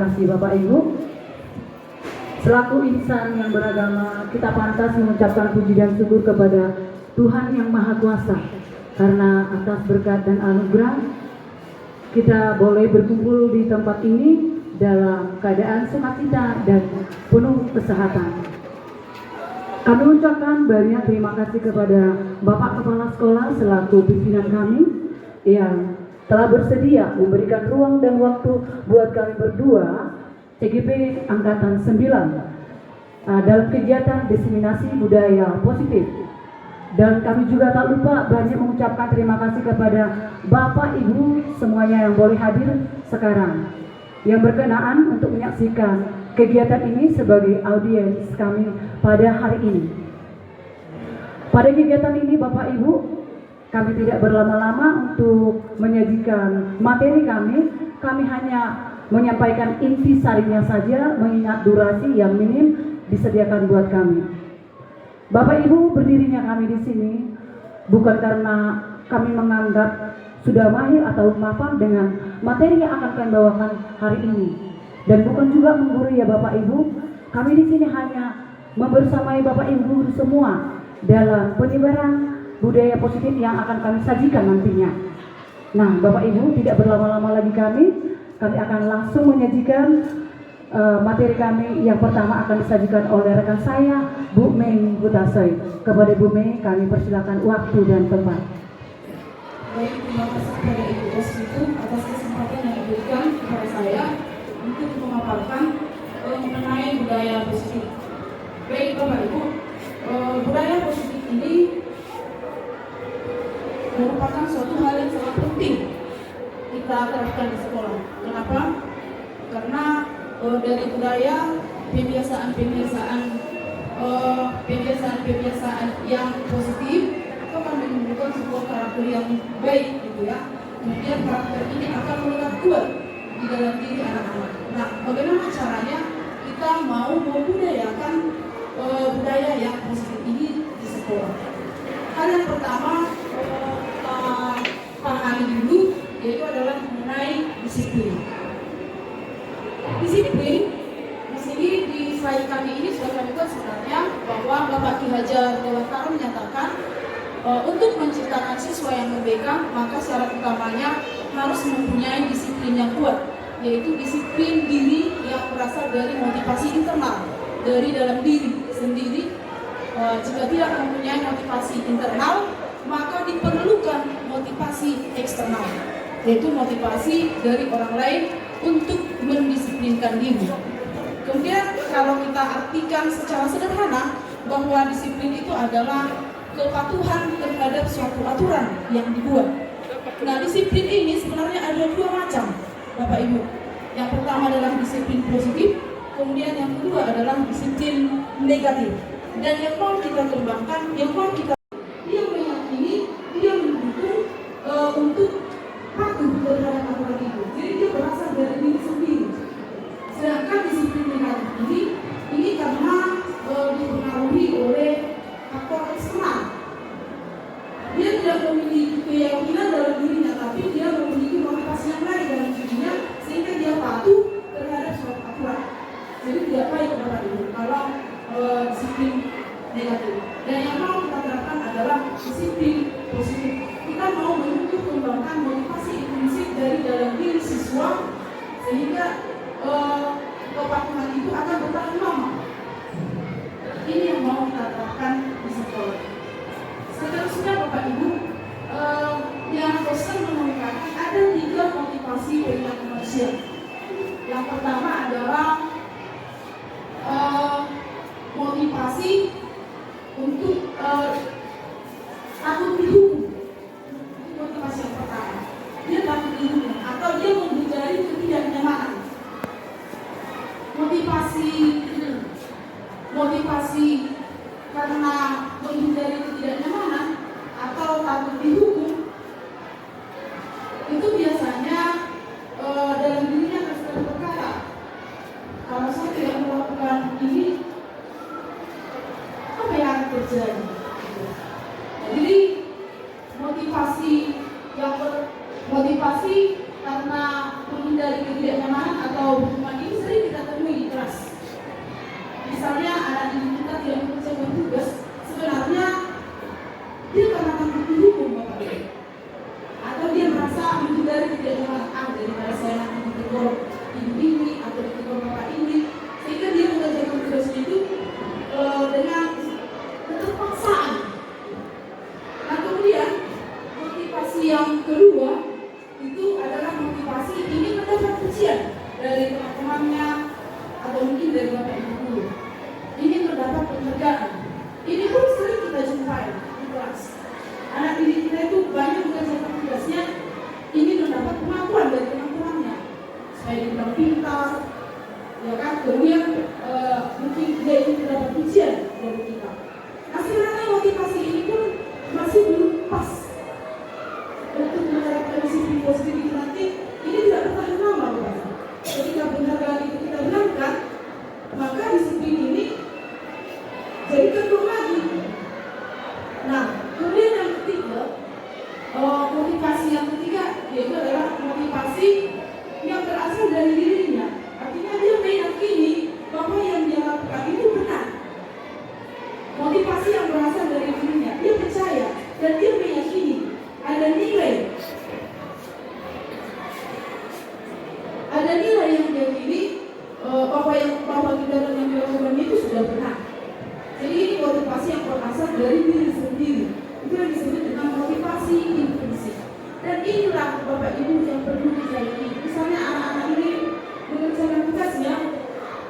kasih Bapak Ibu. Selaku insan yang beragama, kita pantas mengucapkan puji dan syukur kepada Tuhan yang Maha Kuasa, karena atas berkat dan anugerah kita boleh berkumpul di tempat ini dalam keadaan sukacita dan penuh kesehatan. Kami ucapkan banyak terima kasih kepada Bapak Kepala Sekolah selaku pimpinan kami yang telah bersedia memberikan ruang dan waktu buat kami berdua CGP Angkatan 9 dalam kegiatan diseminasi budaya positif. Dan kami juga tak lupa banyak mengucapkan terima kasih kepada Bapak Ibu semuanya yang boleh hadir sekarang, yang berkenaan untuk menyaksikan kegiatan ini sebagai audiens kami pada hari ini. Pada kegiatan ini Bapak Ibu, kami tidak berlama-lama untuk menyajikan materi kami hanya menyampaikan inti sarinya saja mengingat durasi yang minim disediakan buat kami. Bapak Ibu, berdirinya kami di sini bukan karena kami menganggap sudah mahir atau hafal dengan materi yang akan kami bawakan hari ini, dan bukan juga menggurui ya Bapak Ibu. Kami di sini hanya membersamai Bapak Ibu semua dalam penyebaran budaya positif yang akan kami sajikan nantinya. Nah, Bapak Ibu, tidak berlama-lama lagi kami akan langsung menyajikan materi kami. Yang pertama akan disajikan oleh rekan saya, Bu Mei Hutasoy. Kepada Bu Mei, kami persilakan waktu dan tempat. Baik, terima kasih kepada Ibu Oswito atas kesempatan yang diberikan kepada saya untuk memaparkan mengenai budaya positif. Baik Bapak Ibu, budaya positif ini merupakan suatu hal yang sangat penting kita terapkan di sekolah. Kenapa? Karena dari budaya kebiasaan yang positif itu akan menimbulkan sebuah karakter yang baik gitu ya. Kemudian karakter ini akan melekat kuat di dalam diri anak-anak. Nah, bagaimana caranya kita mau membudayakan budaya yang positif ini di sekolah? Hal yang pertama pahami dulu, yaitu adalah mengenai disiplin. Disiplin di sini di slide kami ini sudah kami buat sebenarnya bahwa Bapak Ki Hajar Dewantara menyatakan untuk menciptakan siswa yang MBK, maka syarat utamanya harus mempunyai disiplin yang kuat, yaitu disiplin diri yang berasal dari motivasi internal dari dalam diri sendiri. Jika tidak mempunyai motivasi internal, maka diperlukan motivasi eksternal, yaitu motivasi dari orang lain untuk mendisiplinkan diri. Kemudian kalau kita artikan secara sederhana bahwa disiplin itu adalah kepatuhan terhadap suatu aturan yang dibuat. Nah, disiplin ini sebenarnya ada dua macam, Bapak Ibu. Yang pertama adalah disiplin positif, kemudian yang kedua adalah disiplin negatif. Dan yang mau kita kembangkan, yang mau kita dia meyakini, dia mendukung untuk patuh terhadap aturan itu. Jadi dia berasal dari diri sendiri. Sedangkan disiplin negatif ini karena dipengaruhi oleh faktor eksternal. Dia tidak memiliki keyakinan dalam dirinya, tapi dia memiliki motivasi yang lain dalam dirinya sehingga dia patuh terhadap suatu aturan. Jadi tidak baik Bapak Ibu kalau disiplin negatif. Dan yang mau kita terapkan adalah disiplin positif. Kita mau menuntut kembangkan motivasi intrinsik dari dalam diri siswa sehingga kepatuhan itu akan bertahan lama. Ini yang mau kita terapkan di sekolah. Seterusnya Bapak Ibu, yang dosen mengemukakan ada 3 motivasi perilaku manusia. Yang pertama adalah motivasi untuk takut dihukum. Motivasi yang pertama, dia takut dihukum atau dia menghindari ketidaknyamanan. Motivasi karena menghindari ketidaknyamanan atau takut dihukum itu biasanya dalam dirinya akan selalu berkata, kalau saya tidak melakukan ini, apa yang akan terjadi? Jadi motivasi karena menghindari ketidaknyamanan atau hukuman ini yang kedua itu adalah motivasi ingin mendapat pujian dari teman-temannya atau mungkin dari bapak ibu guru, ingin mendapat penghargaan. Ini pun sering kita jumpai di kelas. Anak didik kita itu banyak mengerjakan tugasnya ingin mendapat pengakuan dari teman-temannya supaya dibilang pintar, ya kan? Kemudian mungkin dia ingin mendapat pujian dari kita. Nah, sebenarnya motivasi ini pun masih belum pas untuk menerapkan disiplin positif nanti. Ini tidak bertahan lama, Bapak. Ketika penghargaan itu kita berangkat, maka disiplin ini jadi kendor lagi. Nah, kemudian yang ketiga, motivasi yang ketiga yaitu adalah motivasi yang berasal dari dirinya. Artinya dia meyakini bahwa yang dia lakukan itu benar. Motivasi yang berasal dari dirinya, dia percaya dan dia meyakini ada nilai yang dia pilih, bahwa tindakan yang dilakukan itu sudah benar. Jadi ini motivasi yang berasal dari diri sendiri. Itu yang disebut dengan motivasi intrinsik. Dan inilah Bapak Ibu yang perlu disayangi. Misalnya anak-anak ini mengerjakan tugasnya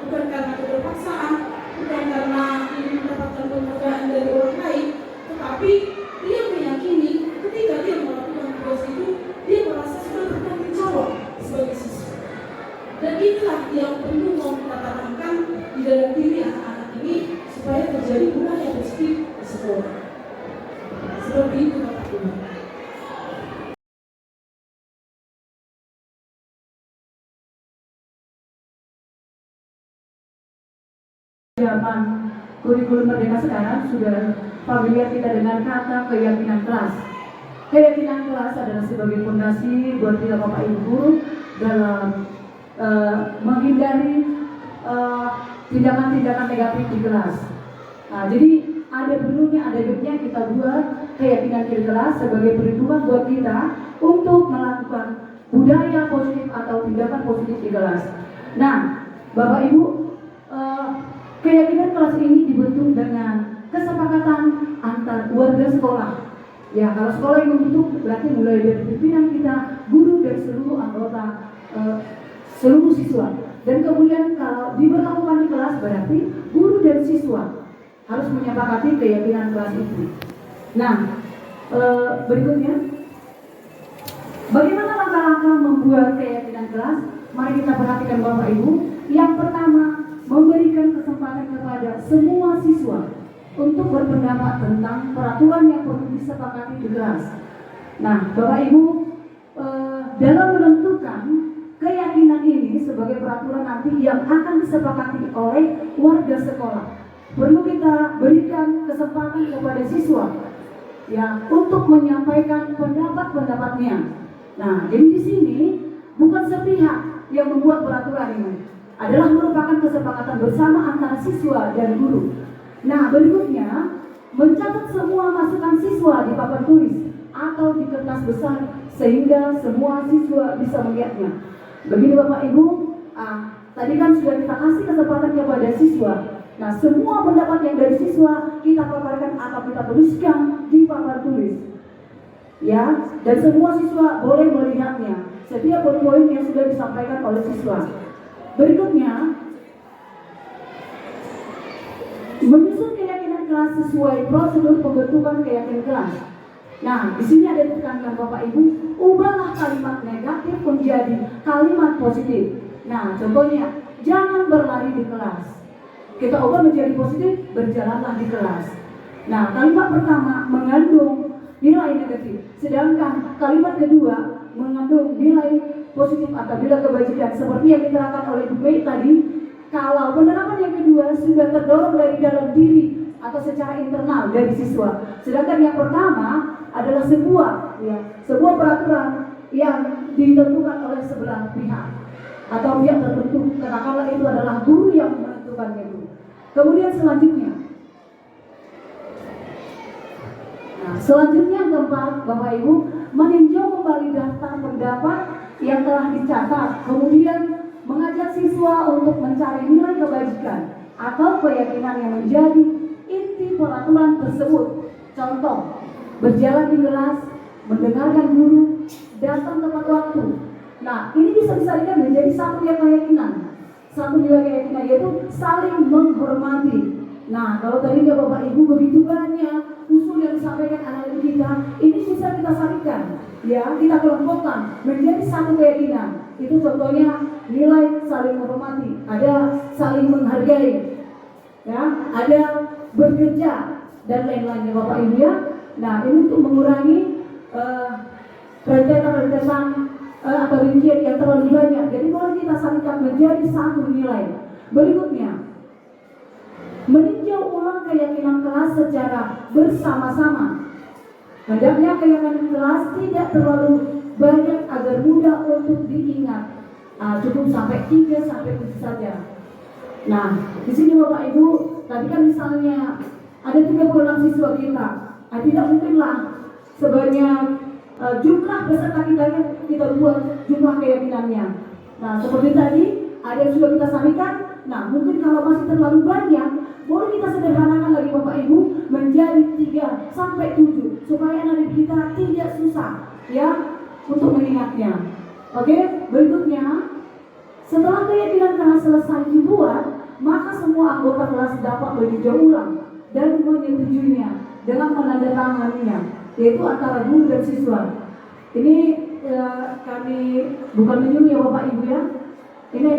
bukan karena keterpaksaan, bukan karena ingin mendapatkan penghargaan dari orang lain, tetapi dia meyakini ketika dia melakukan tugas itu, dia merasa sudah bertanggung jawab sebagai siswa. Dan inilah yang perlu mau kita tanamkan di dalam diri anak-anak ini supaya terjadi budaya positif di sekolah. Seperti itu Bapak Ibu. Zaman kurikulum merdeka sekarang sudah familiar kita dengan kata keyakinan kelas. Keyakinan kelas adalah sebagai fondasi buat kita Bapak Ibu guru dalam menghindari tindakan-tindakan negatif di kelas. Nah, jadi ada dulunya, ada baiknya kita buat keyakinan di kelas sebagai perlindungan buat kita untuk melakukan budaya positif atau tindakan positif di kelas. Nah, Bapak Ibu, keyakinan kelas ini dibentuk dengan kesepakatan antar warga sekolah. Ya, kalau sekolah yang membentuk berarti mulai dari pimpinan kita, guru dan seluruh anggota, seluruh siswa. Dan kemudian kalau diberlakukan di kelas berarti guru dan siswa harus menyepakati keyakinan kelas itu. Nah, berikutnya, bagaimana langkah-langkah membuat keyakinan kelas? Mari kita perhatikan Bapak Ibu. Yang pertama, memberikan kesempatan kepada semua siswa untuk berpendapat tentang peraturan yang perlu disepakati di kelas. Nah, Bapak Ibu, dalam menentukan keyakinan ini sebagai peraturan nanti yang akan disepakati oleh warga sekolah, perlu kita berikan kesempatan kepada siswa ya untuk menyampaikan pendapat-pendapatnya. Nah, jadi di sini bukan sepihak yang membuat peraturan ini, adalah merupakan kesepakatan bersama antara siswa dan guru. Nah, berikutnya mencatat semua masukan siswa di papan tulis atau di kertas besar sehingga semua siswa bisa melihatnya. Begini Bapak Ibu, tadi kan sudah kita kasih kesempatan kepada siswa. Nah, semua pendapat yang dari siswa kita paparkan atau kita tuliskan di papan tulis. Ya, dan semua siswa boleh melihatnya. Setiap poin-poin yang sudah disampaikan oleh siswa. Berikutnya, menyusun keyakinan kelas sesuai prosedur pembentukan keyakinan kelas. Nah, di sini ada ditekankan Bapak Ibu, ubahlah kalimat negatif menjadi kalimat positif. Nah, contohnya, jangan berlari di kelas. Kita ubah menjadi positif, berjalanlah di kelas. Nah, kalimat pertama mengandung nilai negatif, sedangkan kalimat kedua mengandung nilai positif atau nilai kebajikan. Seperti yang diterangkan oleh Bu Mei tadi, kalau penerapan yang kedua sudah terdorong dari dalam diri atau secara internal dari siswa, sedangkan yang pertama adalah sebuah peraturan yang ditentukan oleh sebelah pihak atau pihak tertentu. Katakanlah itu adalah guru yang menentukannya itu. Kemudian selanjutnya yang keempat, Bapak Ibu, meninjau kembali daftar pendapat yang telah dicatat, kemudian mengajak siswa untuk mencari nilai kebajikan atau keyakinan yang menjadi inti peraturan tersebut. Contoh, berjalan di kelas mendengarkan guru, datang tepat waktu. Nah, ini bisa disajikan menjadi satu yang keyakinan. Satu nilai keyakinan yaitu saling menghormati. Nah, kalau tadinya Bapak Ibu begitu banyak usul yang disampaikan anak kita, ini bisa kita sarikan, ya, kita kelompokkan menjadi satu keyakinan. Itu contohnya nilai saling menghormati, ada saling menghargai, ya, ada bekerja dan lain-lainnya Bapak Ibu ya. Nah, ini untuk mengurangi rentetan atau rincian yang terlalu banyak. Jadi kalau kita sarikan menjadi satu nilai. Berikutnya, meninjau ulang keyakinan kelas secara bersama-sama. Hendaknya keyakinan kelas tidak terlalu banyak agar mudah untuk diingat. Cukup sampai 3 sampai 7 saja. Nah, di sini Bapak Ibu, tadi kan misalnya ada 36 siswa kita. Tidak mungkinlah sebanyak jumlah peserta kita buat jumlah keyakinannya. Nah, seperti tadi ada yang sudah kita samikan. Nah, mungkin kalau masih terlalu banyak, boleh kita sederhanakan lagi Bapak Ibu menjadi 3 sampai 7 supaya anak kita tidak susah ya untuk mengingatnya. Oke, berikutnya setelah keyakinan kelas selesai dibuat, maka semua anggota kelas dapat meninjau ulang dan menyetujuinya dengan menandatanganinya, yaitu antara guru dan siswa. Ini kami bukan menyuruh ya Bapak Ibu ya. Ini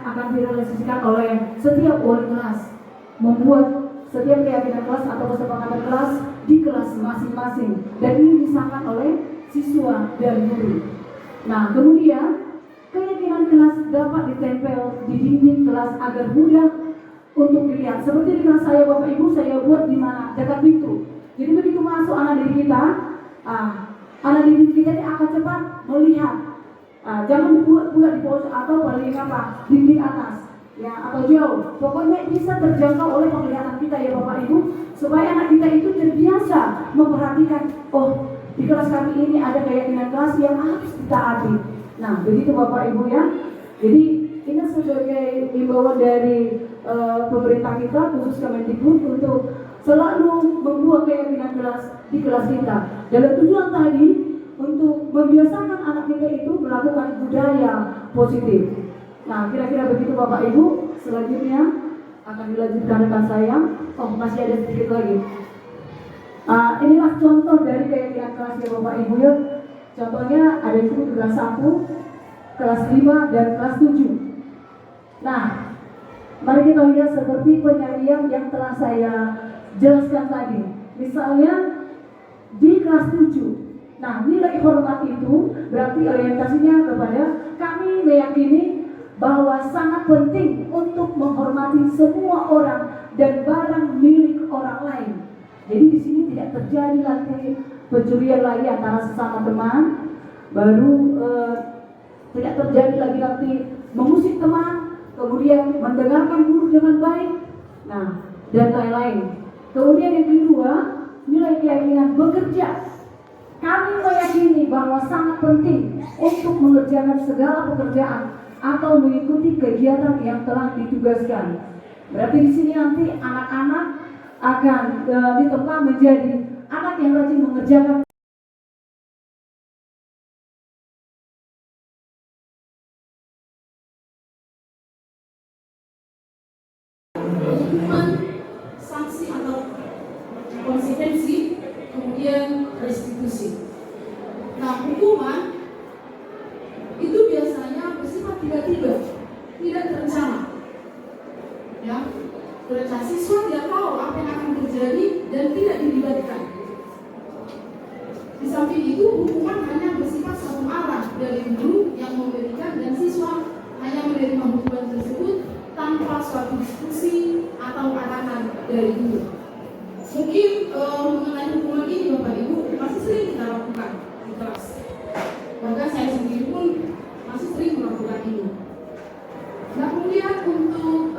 akan direalisasikan oleh setiap wali kelas, membuat setiap keyakinan kelas atau kesepakatan kelas di kelas masing-masing, dan ini disahkan oleh siswa dan guru. Nah, kemudian keyakinan kelas dapat ditempel di dinding kelas agar mudah untuk dilihat. Seperti di kelas saya Bapak Ibu, saya buat di mana? Dekat pintu. Jadi begitu masuk anak didik kita, anak didik kita ini akan cepat melihat. Jangan dibuat pula di pojok atau paling apa dinding atas, ya, atau jauh. Pokoknya bisa terjangkau oleh penglihatan kita ya Bapak Ibu, supaya anak kita itu terbiasa memperhatikan. Oh, di kelas kami ini ada keyakinan kelas yang harus ditaati. Nah, begitu Bapak Ibu ya. Jadi ini sebagai imbauan dari pemerintah kita, khusus Kemendikbud, untuk selalu membuat keyakinan kelas di kelas kita. Dalam tujuan tadi untuk membiasakan anak kita itu melakukan budaya positif. Nah, kira-kira begitu Bapak Ibu. Selanjutnya akan dilanjutkan rekan saya. Oh, masih ada sedikit lagi. Inilah contoh dari keyakinan kelas ya Bapak Ibu ya. Contohnya ada itu kelas 1, kelas 5, dan kelas 7. Nah, mari kita lihat seperti penyajian yang telah saya jelaskan tadi. Misalnya di kelas 7. Nah, nilai hormat itu berarti orientasinya kepada kami meyakini bahwa sangat penting untuk menghormati semua orang dan barang milik orang lain. Jadi di sini tidak terjadi lagi pencurian lagi antara sesama teman, baru tidak terjadi lagi nanti mengusik teman, kemudian mendengarkan guru dengan baik, nah, dan lain-lain. Kemudian yang kedua, nilai keyakinan bekerja. Kami meyakini bahwa sangat penting untuk mengerjakan segala pekerjaan atau mengikuti kegiatan yang telah ditugaskan. Berarti di sini nanti anak-anak akan ditempa menjadi anak yang rajin mengerjakan. Hukuman, sanksi atau konsekuensi, kemudian restitusi. Nah, hukuman itu biasanya bersifat tiba-tiba, tidak terencana. Ya, ketika siswa tidak tahu apa yang akan terjadi dan tidak dilibatkan. Di samping itu, hukuman hanya bersifat satu arah dari guru yang memberikan, dan siswa hanya menerima hukuman tersebut tanpa suatu diskusi atau arahan dari guru. Mungkin mengenai hukuman ini Bapak Ibu masih sering kita lakukan di kelas. Bahkan saya sendiri pun masih sering melakukan ini. Nah, kemudian untuk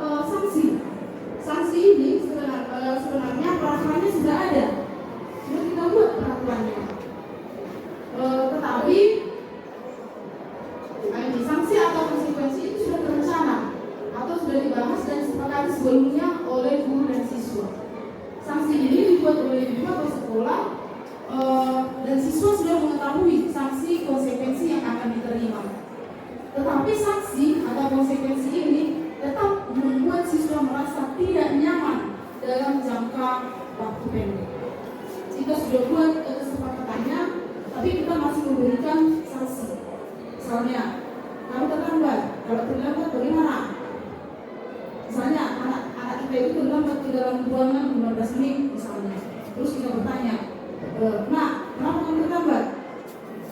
sanksi ini sebenarnya peraturannya sudah ada, sudah kita buat peraturannya. Tetapi sanksi atau konsekuensi itu sudah terencana atau sudah dibahas dan disepakati sebelumnya oleh guru dan siswa. Sanksi ini dibuat oleh guru atau sekolah dan siswa sudah mengetahui sanksi konsekuensi yang akan diterima. Tetapi sanksi atau konsekuensi ini tetap membuat siswa merasa tidak nyaman dalam jangka waktu pendek. Kita sudah buat kesepakatannya, tapi kita masih memberikan sanksi. Misalnya, kamu terlambat, kalau terlambat bagaimana? Misalnya, anak kita itu terlambat ke dalam ruangan 15 menit misalnya. Terus kita bertanya, "Nak, kenapa kamu terlambat?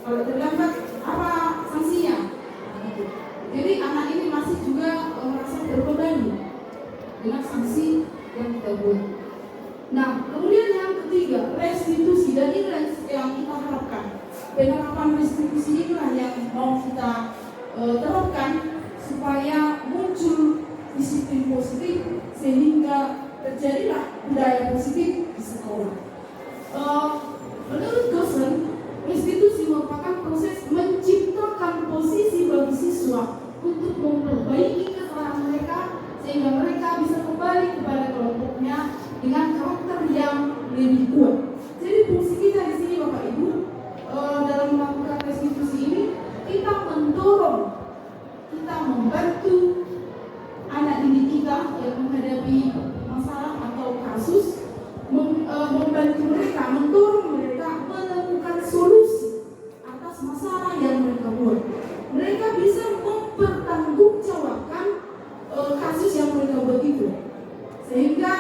Kalau terlambat, apa sanksinya?" Jadi anak ini masih juga merasa terbebani dengan sanksi yang kita buat. Nah, kemudian yang ketiga, restitusi. Dan ini yang kita harapkan. Penerapan restitusi inilah yang mau kita terapkan supaya muncul disiplin positif sehingga terjadilah budaya positif di sekolah. Menurut Gosen, restitusi merupakan proses menciptakan posisi bagi siswa untuk memperbaiki kesalahan mereka sehingga mereka bisa kembali kepada kelompoknya dengan karakter yang lebih kuat. Jadi fungsi kita di sini Bapak Ibu dalam melakukan restitusi ini, kita mendorong, kita membantu anak didik kita yang menghadapi masalah atau kasus, membantu mereka, mendorong mereka menemukan solusi atas masalah yang mereka buat. Mereka bisa mempertanggungjawabkan kasus yang mereka buat itu, sehingga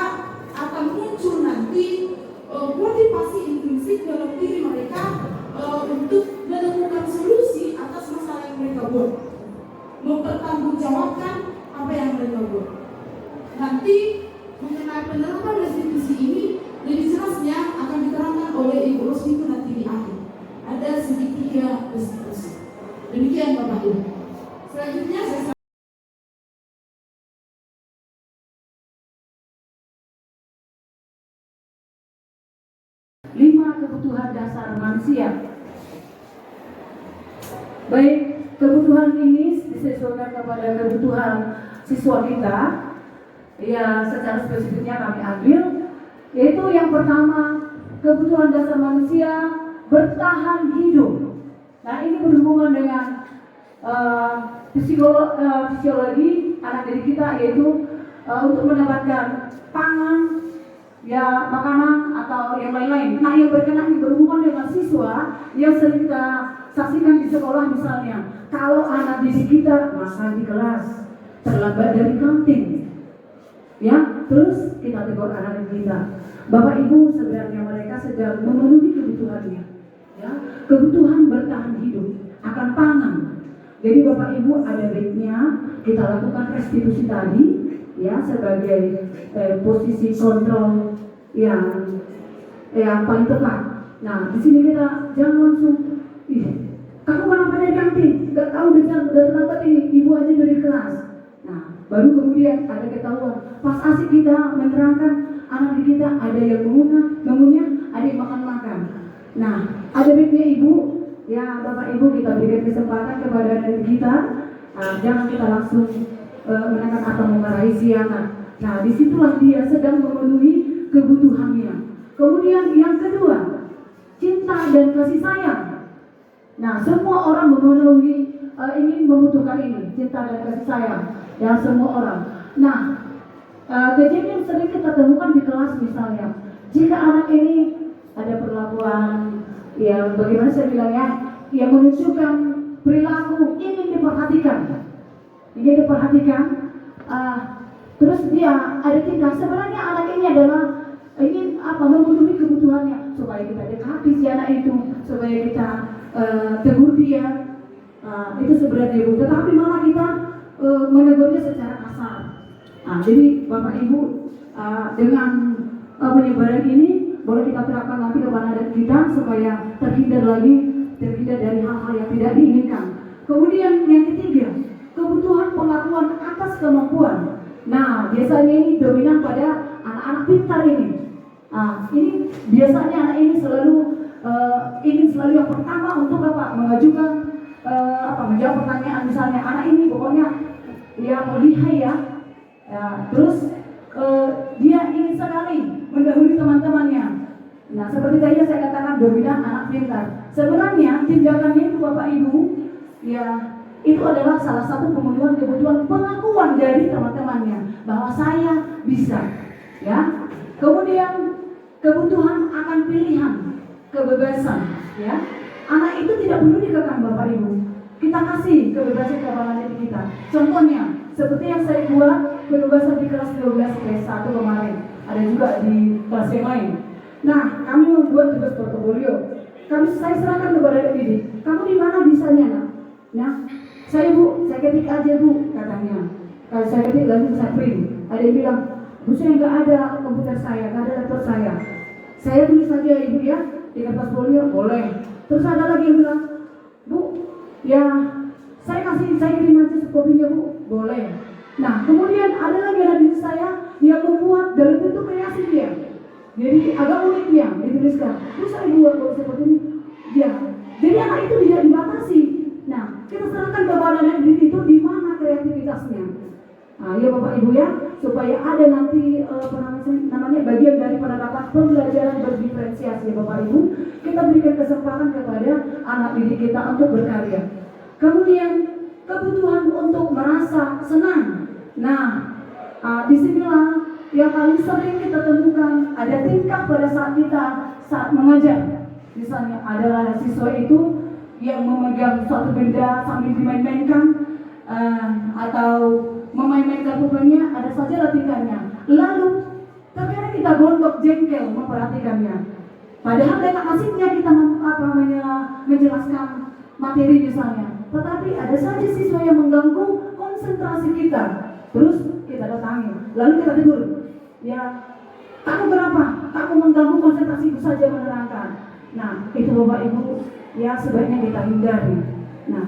akan muncul nanti motivasi intrinsik dalam diri mereka untuk menemukan solusi atas masalah yang mereka buat, mempertanggungjawabkan apa yang mereka buat. Nanti mengenai penerapan restitusi ini lebih jelasnya akan diterangkan oleh Ibu Rosmi itu nanti di akhir. Ada segitiga restitusi. Demikian Bapak Ibu. Selanjutnya saya 5 kebutuhan dasar manusia. Baik, kebutuhan ini disesuaikan kepada kebutuhan siswa kita. Ya, secara spesifiknya kami ambil, yaitu yang pertama, kebutuhan dasar manusia bertahan hidup. Nah, ini berhubungan dengan fisiologi anak didik kita, yaitu untuk mendapatkan pangan, ya makanan atau yang lain-lain. Nah, yang berhubungan dengan siswa yang sering kita saksikan di sekolah misalnya, kalau anak didik kita makan di kelas, terlambat dari kantin, ya, terus kita tegur anak didik kita. Bapak Ibu, sebenarnya mereka sedang memenuhi kebutuhannya, ya, kebutuhan bertahan hidup akan pangan. Jadi Bapak Ibu, ada baiknya kita lakukan restitusi tadi, ya, sebagai posisi kontrol yang paling tepat. Nah, di sini kita jangan langsung, kamu kenapa dari kantin? Gak tahu udah terlambat ini, ibu aja dari kelas. Nah, baru kemudian ada ketahuan. Pas asik kita menerangkan anak di kita, ada yang mengunyah, ada yang makan-makan. Nah, ada baiknya ibu, ya Bapak Ibu, kita berikan kesempatan kepada anak kita. Jangan kita langsung menekan atau memarahi si anak. Nah, disitulah dia sedang memenuhi kebutuhannya. Kemudian yang kedua, cinta dan kasih sayang. Nah, semua orang memenuhi ingin membutuhkan ini, cinta dan kasih sayang. Ya, semua orang. Nah, kejadian sering kita temukan di kelas misalnya, jika anak ini ada perlakuan, ya bagaimana saya bilang ya, yang menunjukkan perilaku ingin diperhatikan. Terus dia ada tingkah, sebenarnya anak ini adalah ingin memenuhi kebutuhannya, supaya kita dekati si anak itu, supaya kita tegur dia. Itu sebenarnya ibu, tetapi malah kita menegurnya secara kasar. Jadi Bapak Ibu, dengan penyebaran ini boleh kita terapkan nanti kepada anak kita supaya terhindar dari hal-hal yang tidak diinginkan. Kemudian yang ketiga, kebutuhan pengakuan atas kemampuan. Nah, biasanya ini dominan pada anak-anak pintar ini. Ini biasanya anak ini selalu ingin selalu yang pertama untuk mengajukan menjawab pertanyaan. Misalnya anak ini pokoknya dia mau lihai ya. Terus dia ingin sekali mendahului teman-temannya. Nah, seperti tadi saya katakan dominan anak pintar. Sebenarnya tindakannya itu Bapak Ibu, ya itu adalah salah satu pemenuhan kebutuhan pengakuan dari teman-temannya bahwa saya bisa, ya. Kemudian kebutuhan akan pilihan, kebebasan, ya. Anak itu tidak perlu dikekang Bapak Ibu. Kita kasih kebebasan kepada diri kita. Contohnya, seperti yang saya buat kebebasan di kelas 12 PS1 kemarin. Ada juga di kelas yang lain. Nah, kami membuat tugas portofolio. Saya serahkan kepada adik didik. Kamu di mana bisanya, nak? Nah, saya Bu, saya ketik aja Bu, katanya. Kalau saya ketik langsung saya print. Ada yang bilang, Bu saya nggak ada komputer saya, nggak ada laptop saya. Saya tulis saja Ibu ya di kertas folio, boleh. Terus ada lagi yang bilang, Bu, ya saya kirim aja kopinya Bu, boleh. Nah, kemudian ada lagi adik saya yang membuat dalam bentuk kreasi dia. Jadi agak uniknya dituliskan. Terus saya buat kalau seperti ini, ya. Jadi anak itu tidak dibatasi. Nah, kita serahkan kepada anak didik itu di mana kreativitasnya. Nah, ya Bapak Ibu ya, supaya ada nanti namanya bagian dari penerapan pembelajaran berdiferensiasi Bapak Ibu, kita berikan kesempatan kepada anak didik kita untuk berkarya. Kemudian kebutuhan untuk merasa senang. Nah, disinilah yang paling sering kita temukan ada tingkah pada saat mengajar. Misalnya adalah siswa itu yang memegang suatu benda sambil dimain-mainkan atau memain-mainkan bukunya, ada saja tingkahnya. Lalu terkadang kita gondok jengkel memperhatikannya. Padahal dengan asiknya kita menjelaskan materi misalnya. Tetapi ada saja siswa yang mengganggu konsentrasi kita. Terus kita datangi, lalu kita tegur. Ya, kamu kenapa? Kamu mengganggu konsentrasiku saja menerangkan. Nah, itu Bapak Ibu, ya sebaiknya kita hindari. Nah,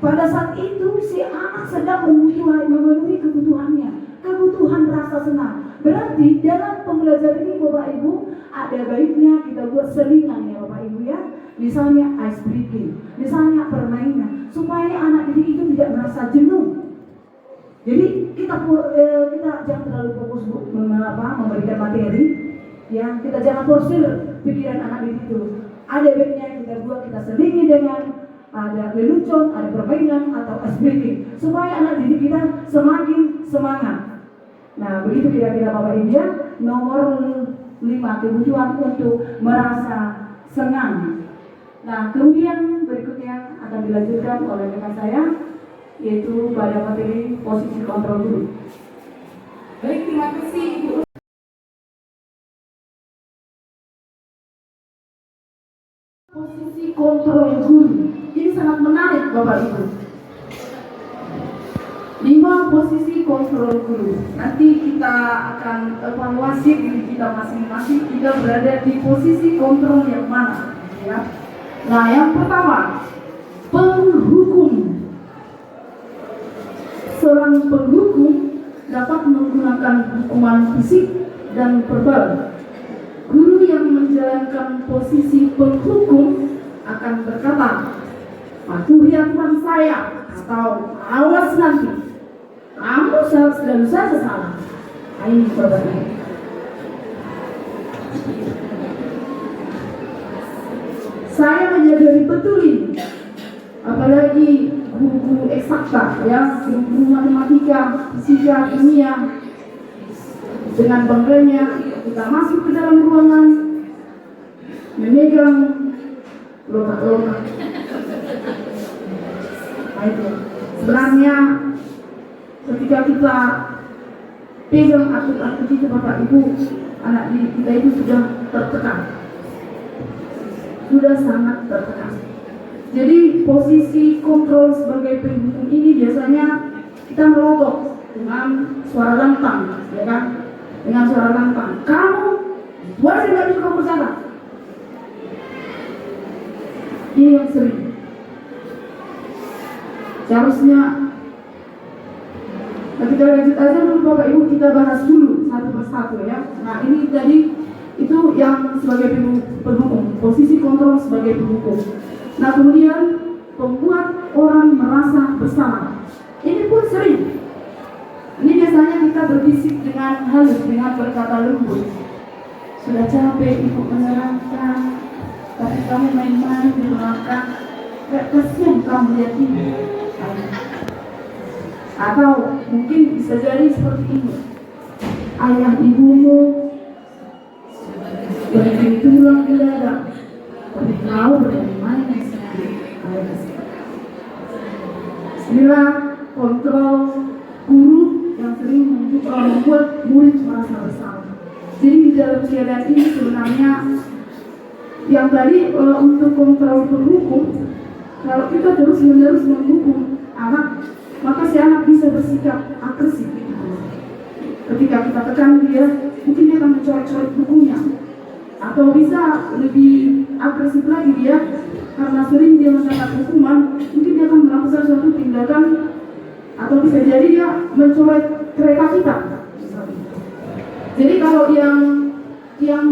pada saat itu si anak sedang memenuhi kebutuhannya, kebutuhan rasa senang. Berarti dalam pembelajaran ini Bapak Ibu, ada baiknya kita buat selingan ya Bapak Ibu ya. Misalnya ice breaking, misalnya permainan, supaya anak didik itu tidak merasa jenuh. Jadi kita jangan terlalu fokus memberikan materi, ya kita jangan forsir pikiran anak didik itu. Ada baiknya kita selingi dengan ada lelucon, ada permainan atau ice breaking, supaya anak didik kita semakin semangat. Nah, begitu kira-kira Bapak Ibu ya. Nomor 5, kebutuhan untuk merasa senang. Nah, kemudian berikutnya akan dilanjutkan oleh rekan saya, yaitu pada materi posisi kontrol guru. Baik, terima kasih Ibu. Posisi kontrol guru ini sangat menarik Bapak Ibu. 5 posisi kontrol guru. Nanti kita akan evaluasi diri kita masing-masing, kita berada di posisi kontrol yang mana, ya. Nah, yang pertama, penghukum. Seorang penghukum dapat menggunakan hukuman fisik dan verbal. Guru yang menjalankan posisi penghukum akan berkata, patuhi aturan saya, atau awas nanti, kamu selalu saja salah. Ini Bapak Ibu. Saya menyadari betul ini, apalagi guru-guru eksakta, ya, guru matematika, fisika, kimia. Dengan bangganya kita masuk ke dalam ruangan, memegang loka-loka. Nah, itu sebenarnya ketika kita pegang atur-atur itu Bapak Ibu, anak didik kita itu sudah tertekan, sudah sangat tertekan. Jadi posisi kontrol sebagai penghukum ini biasanya kita melotot dengan suara lantang, ya kan? Dengan suara lantang. Kamu, wajib nggak bisa kamu bersalah. Ini yang sering. Seharusnya kita lanjut aja dulu Bapak Ibu, kita bahas dulu satu persatu ya. Nah, ini tadi itu yang sebagai penghukum, posisi kontrol sebagai penghukum. Nah, kemudian membuat orang merasa bersalah. Ini pun sering. Ini biasanya kita berbisik dengan halus, dengan berkata lembut. Sudah capek ibu menerangkan, tapi kamu main-main di belakang. Gak kasihan kamu lihat ibu. Atau mungkin bisa jadi seperti ini. Ayah ibumu bagi tulang di dada, tapi kau bermain sendiri. Inilah kontrol guru yang sering membuat murid merasa bersalah. Jadi di dalam keadaan ini sebenarnya yang tadi untuk kontrol berhukum, kalau kita terus-menerus menghukum anak, maka si anak bisa bersikap agresif. Ketika kita tekan dia, mungkin dia akan mencoret-coret bukunya, atau bisa lebih agresif lagi dia karena sering dia mendapat hukuman, mungkin dia akan melakukan suatu tindakan, atau bisa jadi dia mencoret kereta kita. Jadi kalau yang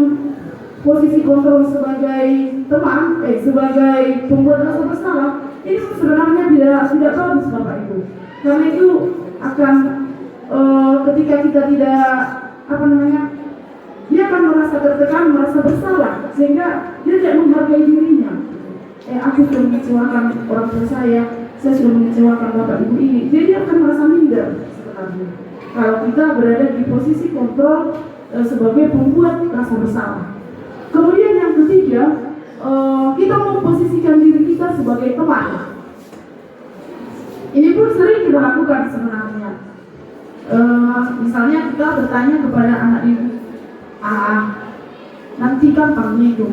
posisi kontrol sebagai teman, sebagai pembuat rasa bersalah, ini sebenarnya tidak bagus Bapak Ibu. Karena itu akan ketika kita tidak dia akan merasa tertekan, merasa bersalah, sehingga dia tidak menghargai dirinya. Aku sudah mengecewakan orang tua saya sudah mengecewakan Bapak Ibu ini. Jadi dia akan merasa minder sebenarnya. Kalau kita berada di posisi kontrol sebagai pembuat rasa bersalah. Kemudian yang ketiga, kita memposisikan diri kita sebagai teman. Ini pun sering kita lakukan sebenarnya. Misalnya kita bertanya kepada anak ibu, nanti kan kamu itu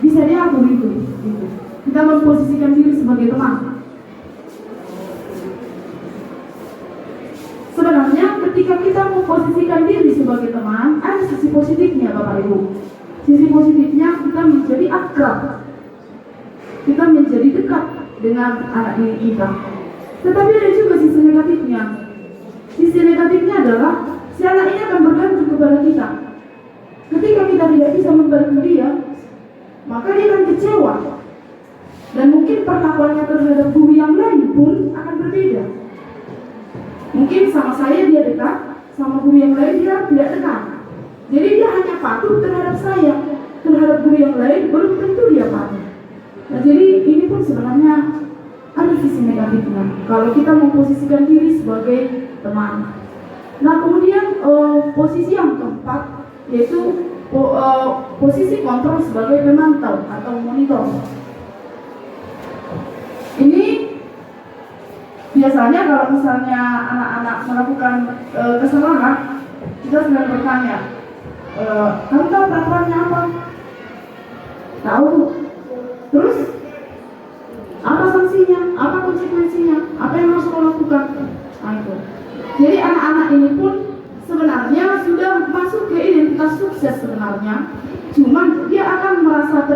bisa dia aku itu. Kita memposisikan diri sebagai teman. Sebenarnya ketika kita memposisikan diri sebagai teman, ada sisi positifnya Bapak Ibu. Sisi positifnya kita menjadi akrab, kita menjadi dekat dengan anak didik kita. Tetapi ada juga sisi negatifnya. Sisi negatifnya adalah si anak ini akan bergantung kepada kita. Ketika kita tidak bisa membantu dia, maka dia akan kecewa. Dan mungkin perlakuannya terhadap guru yang lain pun akan berbeda. Mungkin sama saya dia dekat, sama guru yang lain dia tidak dekat. Jadi dia hanya patuh terhadap saya, terhadap guru yang lain belum tentu dia patuh. Nah jadi ini pun sebenarnya ada sisi negatifnya kalau kita memposisikan diri sebagai teman. Nah kemudian posisi yang keempat yaitu posisi kontrol sebagai pemantau atau monitor. Ini biasanya kalau misalnya anak-anak melakukan kesalahan, kita sedang bertanya, kamu tahu peraturannya apa? Tahu. Terus apa sanksinya? Apa konsekuensinya? Apa yang harus kau lakukan? Nah, itu. Jadi anak-anak ini pun sebenarnya sudah masuk ke identitas sukses sebenarnya, cuman dia akan merasa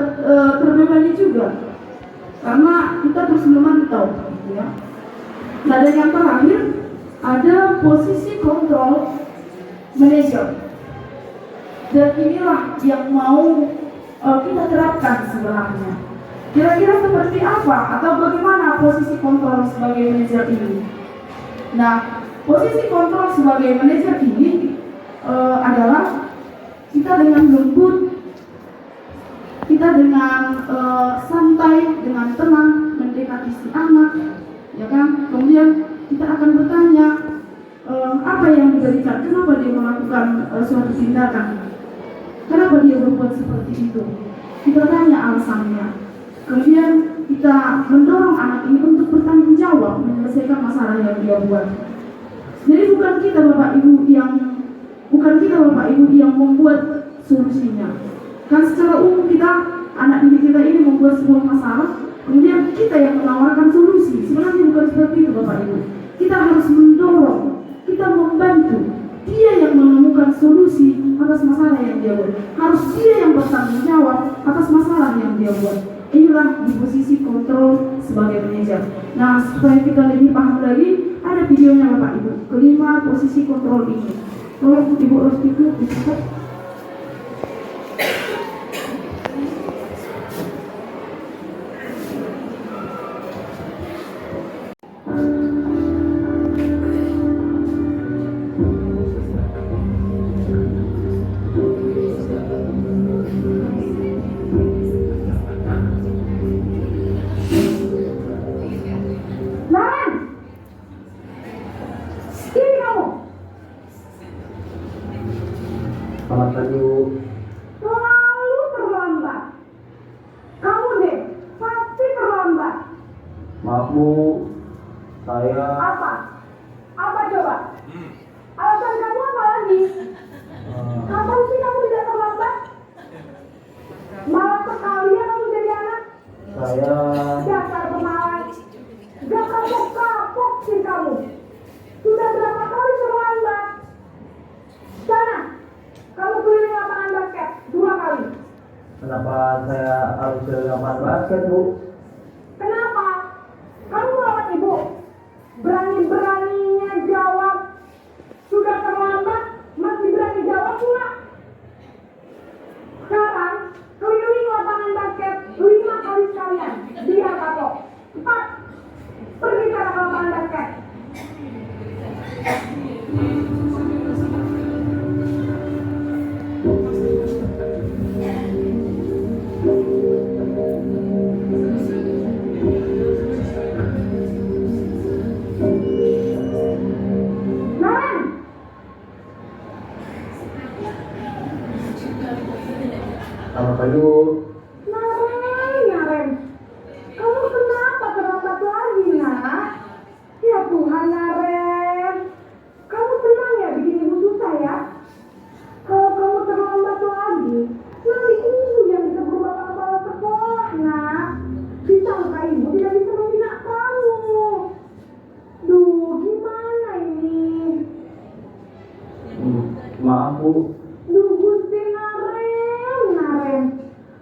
terbebani juga karena kita terus memantau, gitu ya. Nah dan yang terakhir ada posisi kontrol manajer, dan inilah yang mau kita terapkan sebenarnya. Kira-kira seperti apa atau bagaimana posisi kontrol sebagai manajer ini? Nah, posisi kontrol sebagai manajer ini adalah kita dengan lembut, kita dengan santai, dengan tenang mendekati si anak, ya kan? Kemudian kita akan bertanya apa yang diberikan, kenapa dia melakukan suatu tindakan, kenapa dia berbuat seperti itu. Kita tanya alasannya. Kemudian kita mendorong anak ini untuk bertanggung jawab menyelesaikan masalah yang dia buat. Jadi bukan kita Bapak Ibu yang membuat solusinya. Kan secara umum kita, anak didik kita ini membuat sebuah masalah, kemudian kita yang menawarkan solusi. Sebenarnya bukan seperti itu Bapak Ibu. Kita harus mendorong, kita membantu dia yang menemukan solusi atas masalah yang dia buat. Harus dia yang bertanggung jawab atas masalah yang dia buat. Inilah di posisi kontrol sebagai manajer. Nah, supaya kita lebih paham lagi, ada videonya Bapak Ibu. Kelima posisi kontrol ini. Tolong Ibu Rostiku dicatat. Maaf Bu, saya Apa? Apa coba? Alasan kamu apa lagi? Kapan sih kamu tidak terlambat? Malah sekalian kamu jadi anak. saya Dasar pemalas. Gak kapok-kapok sih kamu. Sudah berapa kali terlambat? Sana, kamu keliling lapangan basket 2 kali. kenapa saya harus ke lapangan basket Bu? Kenapa? Kamu melawan ibu. Berani-beraninya jawab. Sudah terlambat, masih berani jawab pula. Sekarang, keliling lapangan basket 5 kali sekalian. Dia kapok. Cepat. Pergi ke lapangan basket. Naren! Selamat pagi Bu. Naren, kamu kenapa terlambat lagi, nak? Ya Tuhan, Naren. Kamu tenang ya, bikin ibu susah ya. Kalau kamu terlambat lagi, nanti ibu yang bisa berubah kepala sekolah, nak. Disangka ibu tidak bisa membina kamu. Duh, gimana ini? Maaf Bu, Duh, Gusti Naren.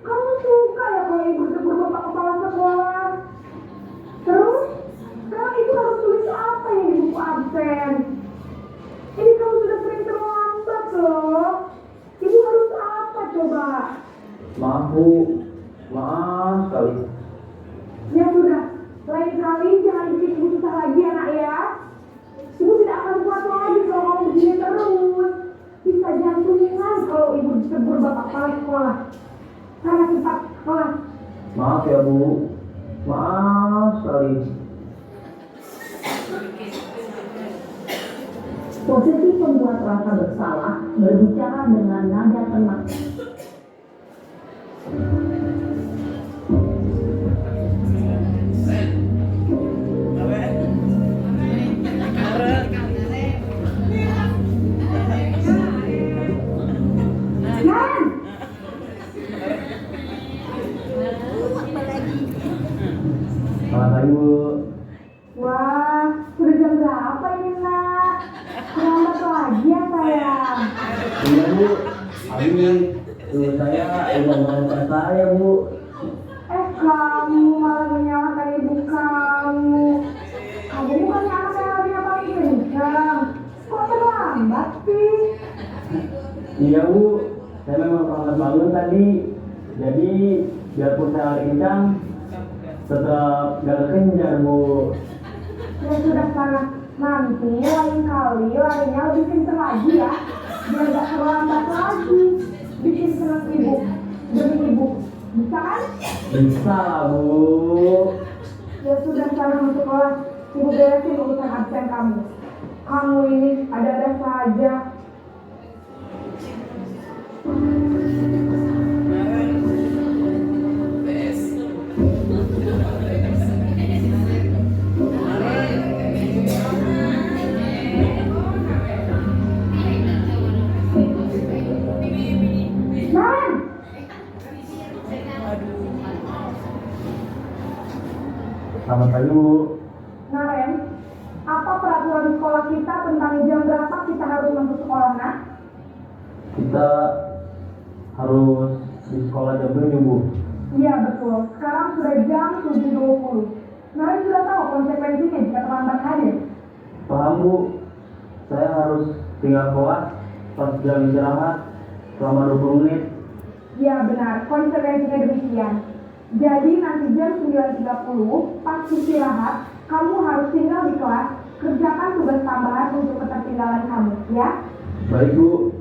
Kamu suka ya kalau ibu sebut bapak kepala sekolah? Terus, sekarang ibu harus tulis apa yang di buku absen? Ini kamu sudah sering terlambat loh. Ibu harus apa coba? maaf Bu, maaf sekali. Ya sudah, lain kali jangan bikin ibu susah lagi ya nak ya. Ibu tidak akan kuat lagi kalau kamu begini terus. Bisa jantungan kalau ibu ditegur bapak kepala sekolah. Sana cepat sekolah. Maaf ya Bu, maaf sekali. Posisi pembuat rasa bersalah berbicara dengan nada tenang. Naren! Selamat pagi Bu. Wah, sudah jam berapa ini nak? Terlambat lagi ya sayang. Iya Bu, habis tuh saya udah menemukan saya Bu. Kamu malah menyalahkan ibu kamu. Kamu bukannya anak yang hatinya paling kencang. Kok terlambat sih? Iya Bu, saya memang terlambat bangun tadi. Jadi biarpun saya lari kencang, tetap gak kekejar Bu. Ya sudah sana. Nanti lain kali larinya lebih kencang lagi ya. Biar gak terlambat lagi. Bikin senang ibu. Demi ibu. Bisa kan? Bisa lah Bu. Ya sudah sana masuk kelas. Ibu beresin urusan absen kamu. Kamu ini ada-ada saja. Naren! Selamat pagi Bu. Naren, apa peraturan sekolah kita tentang jam berapa kita harus masuk sekolah, nak? Kita harus di sekolah jam 7 Bu. Iya betul, sekarang sudah jam 7.20. Naren sudah tahu konsekuensinya jika terlambat hadir. Paham Bu, saya harus tinggal kelas pas jam istirahat selama 20 menit. Iya benar, konsekuensinya demikian. Jadi nanti jam 9.30 pas istirahat, kamu harus tinggal di kelas, kerjakan tugas tambahan untuk ketertinggalan kamu, ya? Baik Bu.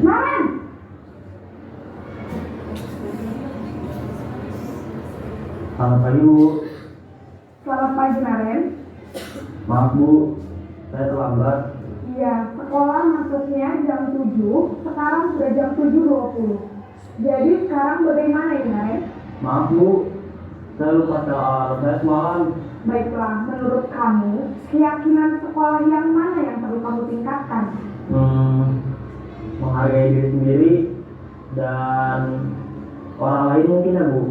Naren! Selamat pagi Bu. Selamat pagi, Naren. Maaf Bu, saya terlambat. Iya, sekolah masuknya jam 7, sekarang sudah jam 7.20. Jadi sekarang bagaimana ini, Naren? Maaf Bu, saya lupa setel alarm saya semalam. Baiklah, menurut kamu, keyakinan sekolah yang mana yang perlu kamu tingkatkan? Menghargai diri sendiri dan orang lain mungkin ya Bu.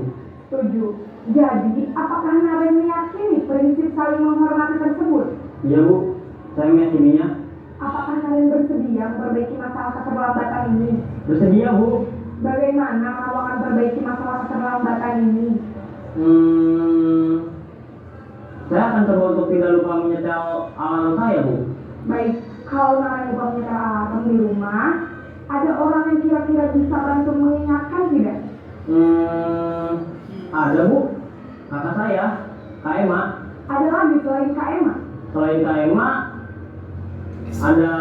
Setuju. Jadi, apakah Naren meyakini prinsip saling menghormati tersebut? Iya Bu, saya meyakininya. Apakah Naren bersedia memperbaiki masalah keterlambatan ini? Bersedia Bu. Bagaimana kamu akan perbaiki masalah keterlambatan ini? Saya akan coba untuk tidak lupa menyetel alarm saya Bu. Baik, kalau Naren lupa menyetel alarm di rumah, ada orang yang kira-kira bisa bantu mengingatkan tidak? Ada Bu, kakak saya, Kak Emma. Ada lagi selain Kak Emma? Selain Kak Emma, ada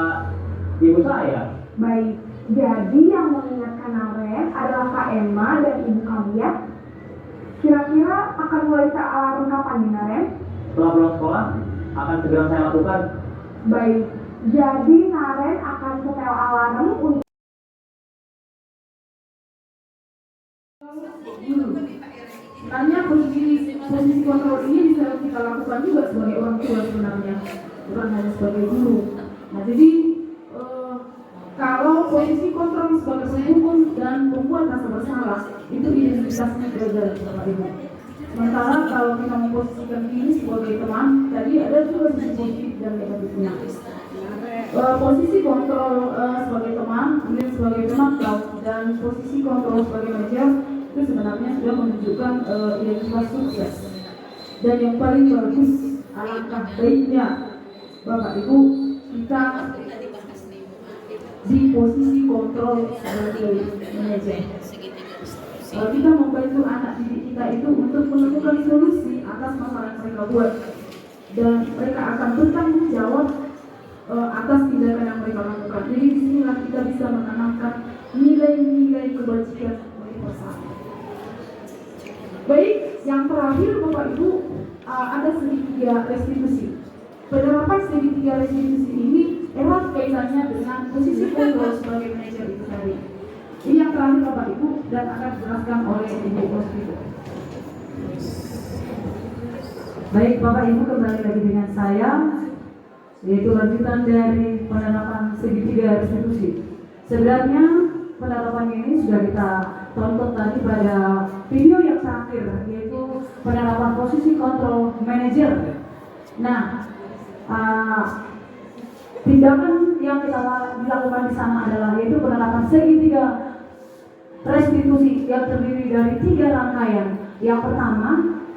ibu saya. Baik, jadi yang mengingatkan Naren adalah Kak Emma dan ibu kamu ya? Kira-kira akan mulai set alarm kapan nih, Naren? Setelah pulang sekolah, akan segera saya lakukan. Baik, jadi Naren akan setel alarm untuk Sebenarnya posisi kontrol ini bisa kita lakukan juga sebagai orang tua sebenarnya, bukan hanya sebagai guru. Nah jadi kalau posisi kontrol sebagai penghukum dan membuat rasa bersalah itu identitasnya beda Bapak Ibu. Sementara kalau kita memposisikan diri sebagai teman, tadi ada juga sisi positif dan negatifnya. Posisi kontrol sebagai teman, kemudian sebagai pemakaian, dan posisi kontrol sebagai manajer itu sebenarnya sudah menunjukkan identitas sukses. Dan yang paling bagus, alangkah baiknya Bapak Ibu kita di posisi kontrol sebagai manajer. Kita membantu anak didik kita itu untuk menemukan solusi atas masalah yang mereka buat, dan mereka akan bertanggung jawab atas tindakan yang mereka lakukan. Jadi disinilah kita bisa menanamkan nilai-nilai kebajikan universal. Baik, yang terakhir Bapak Ibu, ada segitiga restitusi. Penerapan segitiga restitusi ini erat kaitannya dengan posisi kontrol sebagai manajer itu tadi. Ini yang terakhir Bapak Ibu dan akan dijelaskan oleh Ibu Hospital. Baik Bapak Ibu, kembali lagi dengan saya, yaitu lanjutan dari penerapan segitiga restitusi. Sebenarnya penerapan ini sudah kita tonton tadi pada video yang terakhir, yaitu penerapan posisi kontrol manajer. Nah, tindakan yang kita dilakukan di sana adalah yaitu penerapan segitiga restitusi yang terdiri dari 3 rangkaian. Yang pertama,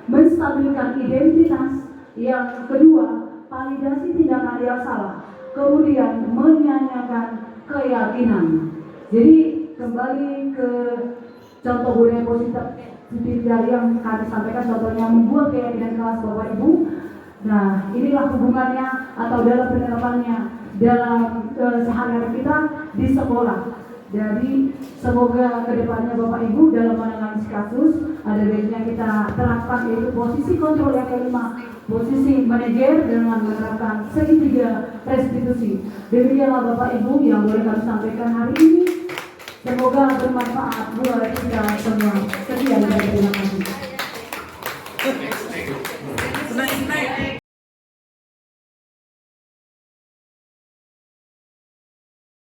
menstabilkan identitas. Yang kedua, validasi tindakan yang salah. Kemudian, menyanyikan keyakinan. Jadi kembali ke contoh budaya positif dari yang kami sampaikan, contohnya membuat keyakinan kelas Bapak Ibu. Nah, inilah hubungannya atau dalam penerapannya dalam sehari-hari kita di sekolah. Jadi semoga kedepannya Bapak Ibu dalam menangani kasus ada baiknya kita terapkan yaitu posisi kontrol yang kelima, posisi manajer dengan menerapkan segitiga restitusi. Demikianlah Bapak Ibu yang boleh kami sampaikan hari ini. Semoga bermanfaat buat kita semua. Sekian dan terima kasih.